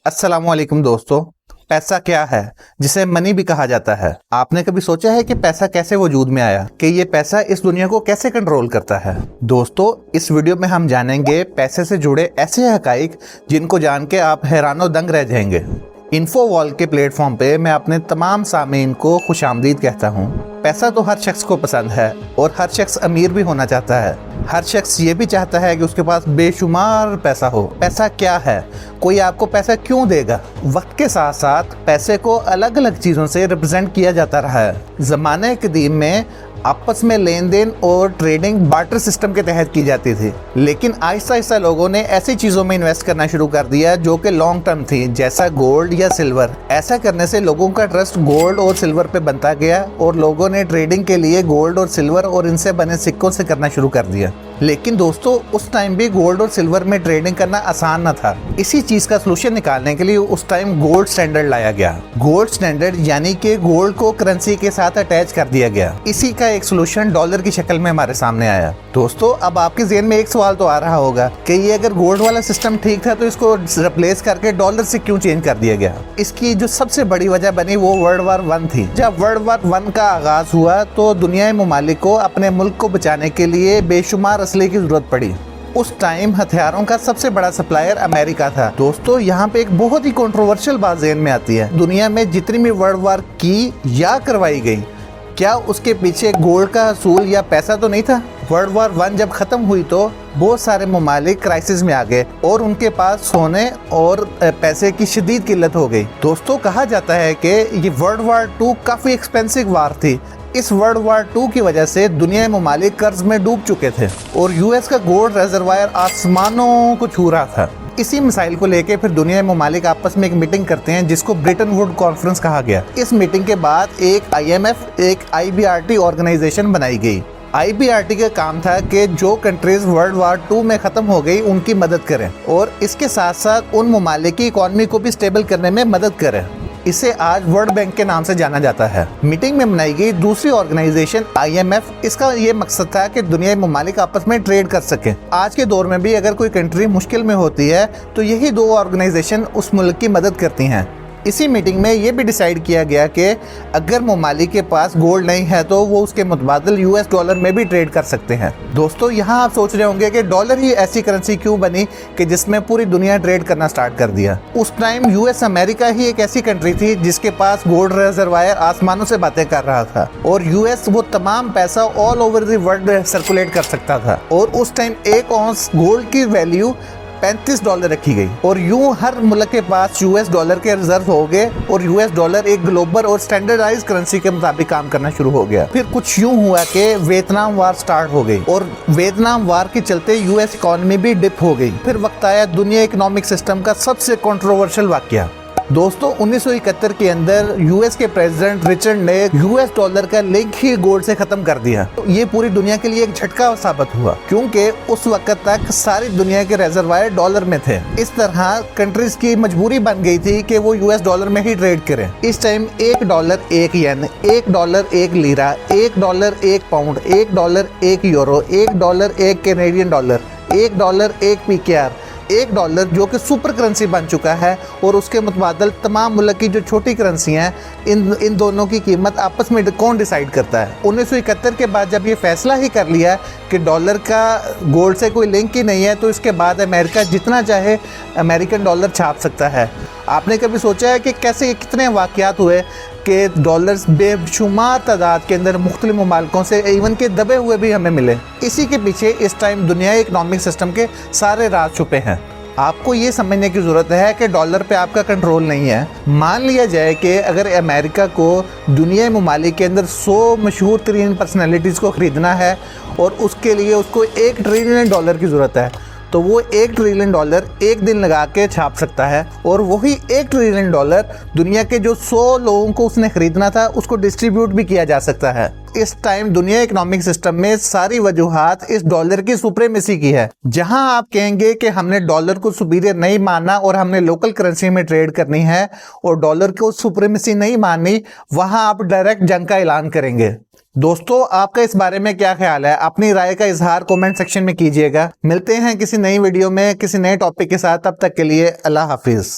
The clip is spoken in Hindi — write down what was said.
अस्सलामुअलैकुम दोस्तों। पैसा क्या है, जिसे मनी भी कहा जाता है। आपने कभी सोचा है कि पैसा कैसे वजूद में आया, कि ये पैसा इस दुनिया को कैसे कंट्रोल करता है। दोस्तों, इस वीडियो में हम जानेंगे पैसे से जुड़े ऐसे हकाइक जिनको जान के आप हैरानो दंग रह जाएंगे। इन्फोवॉल के प्लेटफॉर्म पे मैं अपने तमाम सामीन को खुशामदीद कहता हूँ। पैसा तो हर शख्स को पसंद है और हर शख्स अमीर भी होना चाहता है। हर शख्स ये भी चाहता है कि उसके पास बेशुमार पैसा हो। पैसा क्या है, कोई आपको पैसा क्यों देगा? वक्त के साथ साथ पैसे को अलग अलग चीज़ों से रिप्रेजेंट किया जाता रहा है। ज़माने कदीम में आपस में लेन देन और ट्रेडिंग बार्टर सिस्टम के तहत की जाती थी, लेकिन आहिस्ता आहिस्ता लोगों ने ऐसी चीज़ों में इन्वेस्ट करना शुरू कर दिया जो कि लॉन्ग टर्म थी, जैसा गोल्ड या सिल्वर। ऐसा करने से लोगों का ट्रस्ट गोल्ड और सिल्वर पे बनता गया और लोगों ने ट्रेडिंग के लिए गोल्ड और सिल्वर और इनसे बने सिक्कों से करना शुरू कर दिया। लेकिन दोस्तों, उस टाइम भी गोल्ड और सिल्वर में ट्रेडिंग करना आसान न था। इसी चीज़ का सलूशन निकालने के लिए उस टाइम गोल्ड स्टैंडर्ड लाया गया। गोल्ड स्टैंडर्ड यानी कि गोल्ड को करेंसी के साथ अटैच कर दिया गया। इसी का एक सलूशन डॉलर की शक्ल में हमारे सामने आया। दोस्तों, अब आपके ज़हन में एक सवाल तो आ रहा होगा कि ये अगर गोल्ड वाला सिस्टम ठीक था तो इसको रिप्लेस करके डॉलर से क्यों चेंज कर दिया गया। इसकी जो सबसे बड़ी वजह बनी वो वर्ल्ड वार 1 थी। जब वर्ल्ड वार 1 का आगाज हुआ तो दुनिया ममालिक को अपने मुल्क को बचाने के लिए बेशुमार असले की जरूरत पड़ी। उस टाइम हथियारों का सबसे बड़ा सप्लायर अमेरिका था। दोस्तों, यहाँ पे एक बहुत ही कंट्रोवर्शियल बात ज़हन में आती है। दुनिया में जितनी भी वर्ल्ड वार की या करवाई गई, क्या उसके पीछे गोल्ड का असूल या पैसा तो नहीं था? वर्ल्ड वार 1 जब ख़त्म हुई तो बहुत सारे ममालिक क्राइसिस में आ गए और उनके पास सोने और पैसे की शदीद किल्लत हो गई। दोस्तों, कहा जाता है कि ये वर्ल्ड वार 2 काफ़ी एक्सपेंसिव वार थी। इस वर्ल्ड वार 2 की वजह से दुनिया ममालिक कर्ज में डूब चुके थे और यूएस का गोल्ड रिजर्वायर आसमानों को छू रहा था। इसी मिसाइल को लेके फिर दुनिया ममालिक आपस में एक मीटिंग करते हैं जिसको ब्रिटेन वुड कॉन्फ्रेंस कहा गया। इस मीटिंग के बाद एक IMF, एक IBRT ऑर्गेनाइजेशन बनाई गई। IBRT का काम था कि जो कंट्रीज वर्ल्ड वार 2 में ख़त्म हो गई उनकी मदद करें और इसके साथ साथ उन ममालिक की इकॉनमी को भी स्टेबल करने में मदद करें। इसे आज वर्ल्ड बैंक के नाम से जाना जाता है। मीटिंग में बनाई गई दूसरी ऑर्गेनाइजेशन IMF, इसका ये मकसद था कि दुनिया ममालिक आपस में ट्रेड कर सके। आज के दौर में भी अगर कोई कंट्री मुश्किल में होती है तो यही दो ऑर्गेनाइजेशन उस मुल्क की मदद करती हैं। इसी मीटिंग में ये भी डिसाइड किया गया कि अगर ममालिक के पास गोल्ड नहीं है तो वो उसके मुतबादिल US डॉलर में भी ट्रेड कर सकते हैं। दोस्तों, यहाँ आप सोच रहे होंगे कि डॉलर ही ऐसी करेंसी क्यों बनी कि जिसमें पूरी दुनिया ट्रेड करना स्टार्ट कर दिया। उस टाइम US अमेरिका ही एक ऐसी कंट्री थी जिसके पास गोल्ड रिजर्वायर आसमानों से बातें कर रहा था और US वो तमाम पैसा all over the world circulate कर सकता था और उस टाइम एक औंस गोल्ड की वैल्यू $35 रखी गई और यूं हर मुल्क के पास US डॉलर के रिजर्व हो गए और US डॉलर एक ग्लोबल और स्टैंडर्डाइज करेंसी के मुताबिक काम करना शुरू हो गया। फिर कुछ यूं हुआ कि वियतनाम वार स्टार्ट हो गई और वियतनाम वार के चलते US इकॉनमी भी डिप हो गई। फिर वक्त आया दुनिया इकोनॉमिक सिस्टम का सबसे कंट्रोवर्शियल वाकया। दोस्तों, 1971 के अंदर US के प्रेसिडेंट रिचर्ड ने US डॉलर का लिंक ही गोल्ड से खत्म कर दिया। तो ये पूरी दुनिया के लिए एक झटका साबित हुआ क्योंकि उस वक्त तक सारी दुनिया के रिजर्वायर डॉलर में थे। इस तरह कंट्रीज की मजबूरी बन गई थी कि वो US डॉलर में ही ट्रेड करें। इस टाइम $1 1 येन, $1 1 lira, $1 1 pound, $1 1 euro, $1 1 Canadian dollar, $1 1 PKR, $1 जो कि सुपर करेंसी बन चुका है और उसके मुतबादल तमाम मुल्क की जो छोटी करेंसी हैं, इन दोनों की कीमत आपस में कौन डिसाइड करता है। 1971 के बाद जब ये फैसला ही कर लिया कि डॉलर का गोल्ड से कोई लिंक ही नहीं है तो इसके बाद अमेरिका जितना चाहे अमेरिकन डॉलर छाप सकता है। आपने कभी सोचा है कि कैसे कितने वाक़यात हुए कि डॉलर्स बेशुमार तादाद के अंदर मुख्तलिफ ममालिकों से इवन के दबे हुए भी हमें मिले। इसी के पीछे इस टाइम दुनियाई इकनॉमिक सिस्टम के सारे राज छुपे हैं। आपको ये समझने की ज़रूरत है कि डॉलर पे आपका कंट्रोल नहीं है। मान लिया जाए कि अगर अमेरिका को दुनिया ममालिक के अंदर 100 मशहूर तरीन पर्सनैलिटीज़ को ख़रीदना है और उसके लिए उसको $1 ट्रिलियन की ज़रूरत है तो वो $1 ट्रिलियन एक दिन लगा के छाप सकता है और वही $1 ट्रिलियन दुनिया के जो 100 लोगों को उसने ख़रीदना था उसको डिस्ट्रीब्यूट भी किया जा सकता है। इस टाइम दुनिया इकोनॉमिक सिस्टम में सारी वजूहात इस डॉलर की सुप्रीमेसी की है। जहां आप कहेंगे कि हमने डॉलर को सुपीरियर नहीं मानना और हमने लोकल करेंसी में ट्रेड करनी है और डॉलर को सुप्रीमेसी नहीं माननी, वहां आप डायरेक्ट जंग का ऐलान करेंगे। दोस्तों, आपका इस बारे में क्या ख्याल है? अपनी राय का इजहार कमेंट सेक्शन में कीजिएगा। मिलते हैं किसी नई वीडियो में किसी नए टॉपिक के साथ। तब तक के लिए अल्लाह हाफिज।